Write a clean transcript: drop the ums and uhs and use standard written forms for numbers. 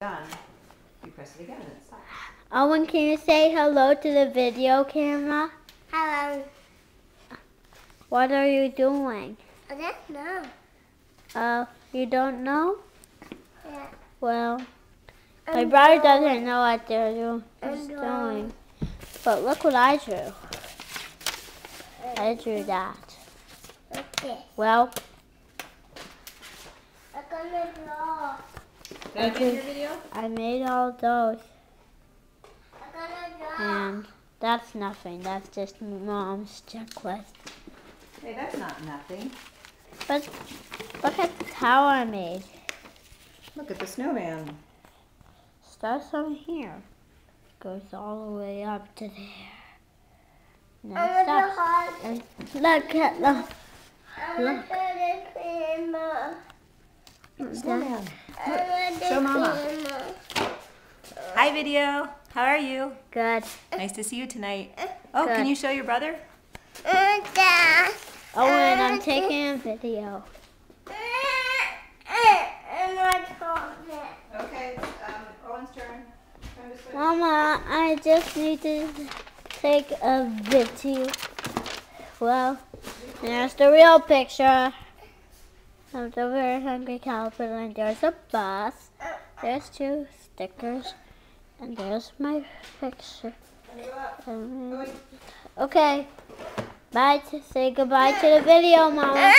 done, you press it again and it stops. Owen, can you say hello to the video camera? Hello. What are you doing? I don't know. You don't know? Yeah. Well, my brother doesn't know what they're doing. But look what I drew. I drew that. Okay. Well, I'm gonna draw. Did I make your video? I made all those. I'm gonna draw. And that's nothing. That's just Mom's checklist. Hey, that's not nothing. But look at the tower I made. Look at the snowman. Starts from here. Goes all the way up to there. And I'm then gonna stops. hide. And look at the I'm gonna put it in Snowman. Show Mama. Hi, video. How are you? good. Nice to see you tonight. Oh, Good. can you show your brother? Dad. Owen, I'm taking a video. I'm not talking. Okay, Owen's turn. Mama, I just need to take a video. Well, there's the real picture of the very hungry caterpillar, and there's a bus. There's 2 stickers, and there's my picture. Okay, bye. Say goodbye to the video, Mama.